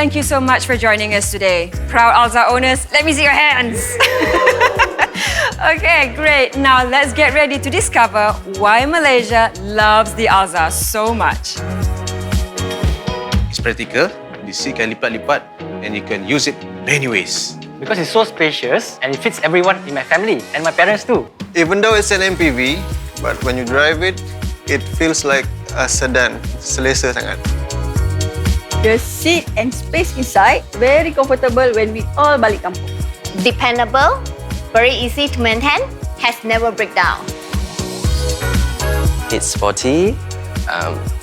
Thank you so much for joining us today. Proud Alza owners, let me see your hands. Okay, great. Now let's get ready to discover why Malaysia loves the Alza so much. It's practical, the seat can lipat-lipat and you can use it many ways. Because it's so spacious and it fits everyone in my family and my parents too. Even though it's an MPV, but when you drive it, it feels like a sedan. Selesa sangat. The seat and space inside very comfortable when we all balik kampung. Dependable, very easy to maintain, has never break down. It's sporty,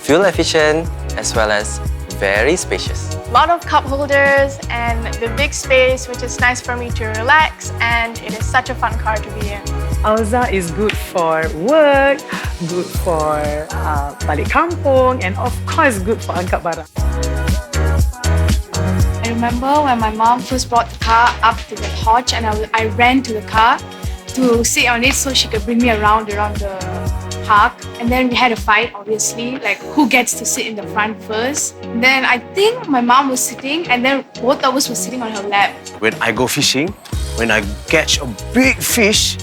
fuel efficient, as well as very spacious. Lot of cup holders and the big space, which is nice for me to relax, and it is such a fun car to be in. Alza is good for work, good for balik kampung, and of course good for angkat barang. I remember when my mom first brought the car up to the porch, and I ran to the car to sit on it so she could bring me around the park. And then we had a fight, obviously, like who gets to sit in the front first. And then I think my mom was sitting, and then both of us were sitting on her lap. When I go fishing, when I catch a big fish,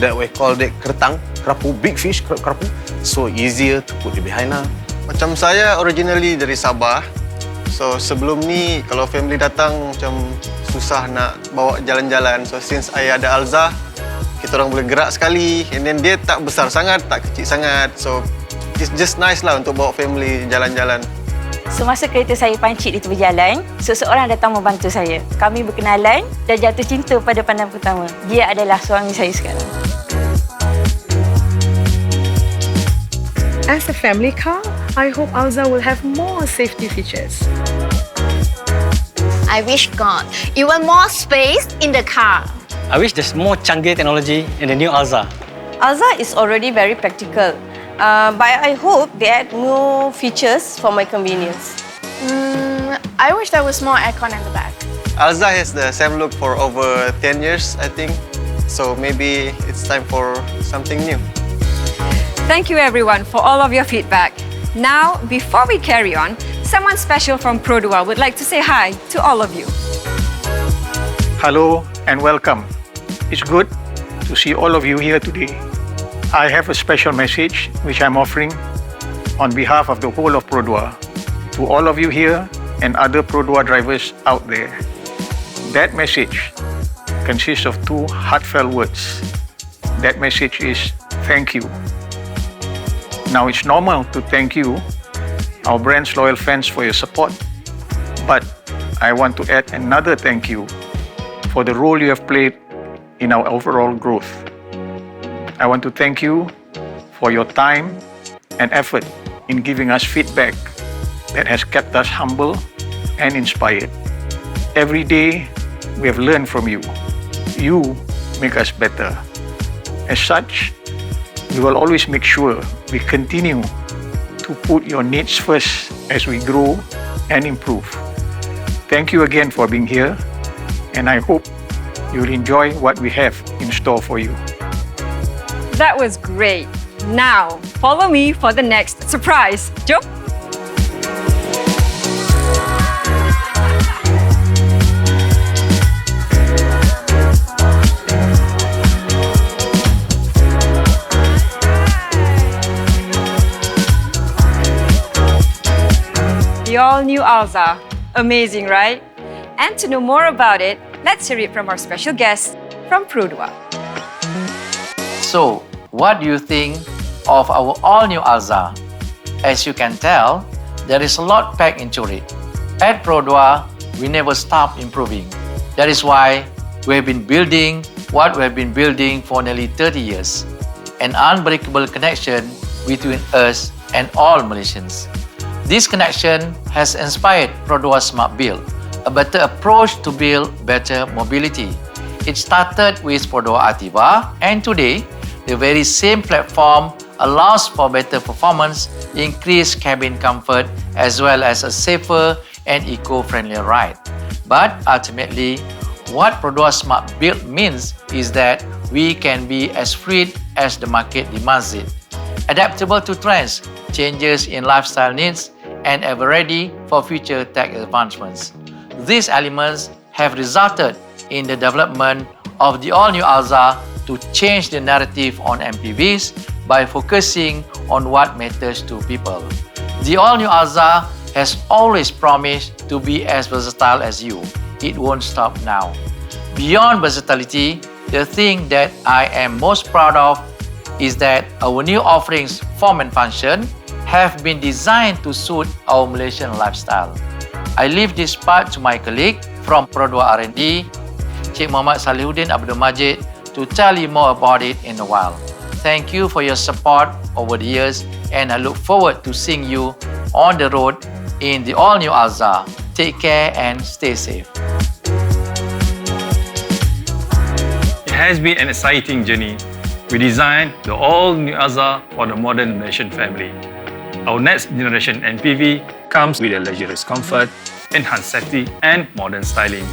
that we call it keretang, kerapu, big fish, kerapu, so easier to put it behind her. Macam saya originally dari Sabah. So sebelum ni kalau family datang macam susah nak bawa jalan-jalan. So since I ada Alza, kita orang boleh gerak sekali. And then dia tak besar sangat, tak kecil sangat. So it's just nice lah untuk bawa family jalan-jalan. Semasa kereta saya pancit di tepi jalan, seseorang datang membantu saya. Kami berkenalan dan jatuh cinta pada pandangan pertama. Dia adalah suami saya sekarang. As a family car, I hope Alza will have more safety features. I wish God even more space in the car. I wish there's more canggih technology in the new Alza. Alza is already very practical, but I hope they add more features for my convenience. I wish there was more aircon in the back. Alza has the same look for over 10 years, I think. So maybe it's time for something new. Thank you everyone for all of your feedback. Now, before we carry on, someone special from Perodua would like to say hi to all of you. Hello and welcome. It's good to see all of you here today. I have a special message which I'm offering on behalf of the whole of Perodua to all of you here and other Perodua drivers out there. That message consists of two heartfelt words. That message is thank you. Now, it's normal to thank you, our brand's loyal fans, for your support, but I want to add another thank you for the role you have played in our overall growth. I want to thank you for your time and effort in giving us feedback that has kept us humble and inspired. Every day, we have learned from you. You make us better. As such, we will always make sure we continue to put your needs first as we grow and improve. Thank you again for being here, and I hope you'll enjoy what we have in store for you. That was great. Now, follow me for the next surprise. Jom! The all-new Alza. Amazing, right? And to know more about it, let's hear it from our special guest from Perodua. So, what do you think of our all-new Alza? As you can tell, there is a lot packed into it. At Perodua, we never stop improving. That is why we have been building what we have been building for nearly 30 years. An unbreakable connection between us and all Malaysians. This connection has inspired Perodua Smart Build, a better approach to build better mobility. It started with Perodua Ativa, and today, the very same platform allows for better performance, increased cabin comfort, as well as a safer and eco-friendly ride. But ultimately, what Perodua Smart Build means is that we can be as fluid as the market demands it, adaptable to trends, changes in lifestyle needs, and ever ready for future tech advancements. These elements have resulted in the development of the all-new Alza to change the narrative on MPVs by focusing on what matters to people. The all-new Alza has always promised to be as versatile as you. It won't stop now. Beyond versatility, the thing that I am most proud of is that our new offerings, form and function, have been designed to suit our Malaysian lifestyle. I leave this part to my colleague from Perodua R&D, Cik Muhammad Salihuddin Abdul Majid, to tell you more about it in a while. Thank you for your support over the years, and I look forward to seeing you on the road in the all-new Alza. Take care and stay safe. It has been an exciting journey. We designed the all-new Alza for the modern Malaysian family. Our next generation MPV comes with a luxurious comfort, enhanced safety, and modern styling.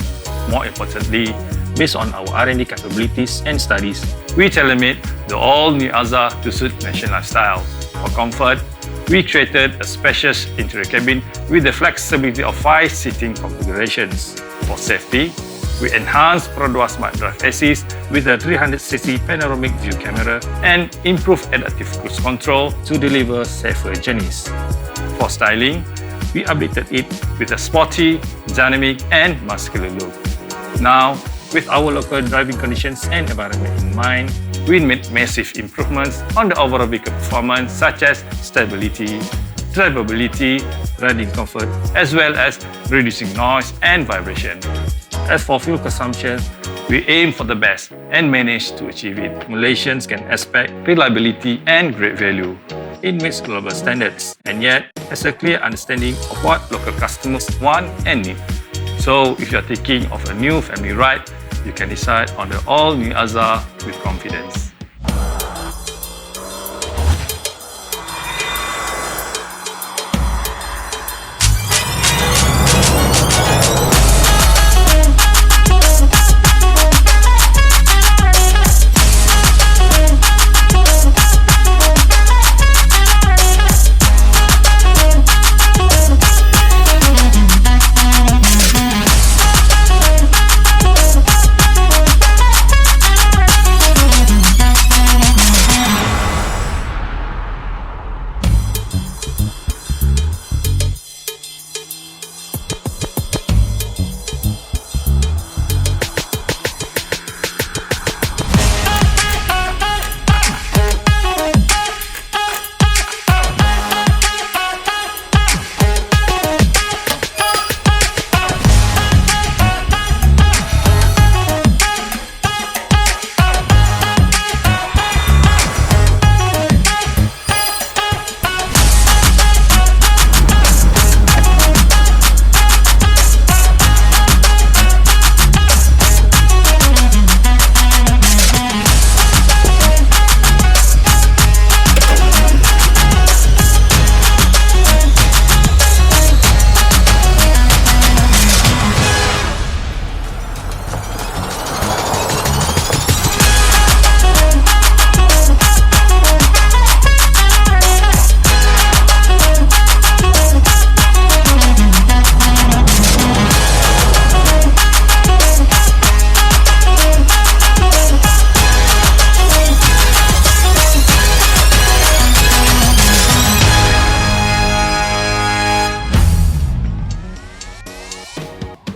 More importantly, based on our R&D capabilities and studies, we tailor-made the all-new Alza to suit Malaysian lifestyle. For comfort, we created a spacious interior cabin with the flexibility of 5 seating configurations. For safety, we enhanced Perodua Smart Drive Assist with a 360 panoramic view camera and improved adaptive cruise control to deliver safer journeys. For styling, we updated it with a sporty, dynamic, and muscular look. Now, with our local driving conditions and environment in mind, we made massive improvements on the overall vehicle performance, such as stability, drivability, riding comfort, as well as reducing noise and vibration. As for fuel consumption, we aim for the best and manage to achieve it. Malaysians can expect reliability and great value. It meets global standards and yet has a clear understanding of what local customers want and need. So if you're thinking of a new family ride, you can decide on the all-new Alza with confidence.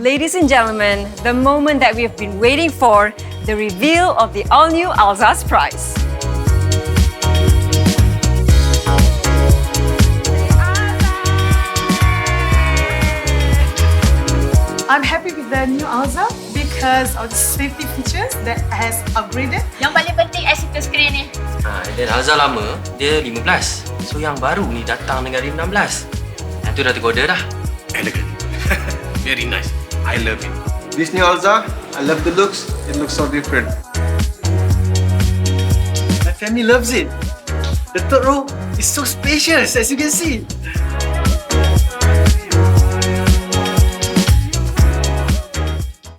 Ladies and gentlemen, the moment that we've been waiting for, the reveal of the all-new Alza's price. I'm happy with the new Alza because of the safety features that has upgraded. Yang paling penting I suka skrin ni. Dan Alza lama, dia 15. So yang baru ni datang dengan rim 16. Yang tu dah tergoda dah. Elegant. Very nice. I love it. This new Alza, I love the looks. It looks so different. My family loves it. The third row is so spacious, as you can see.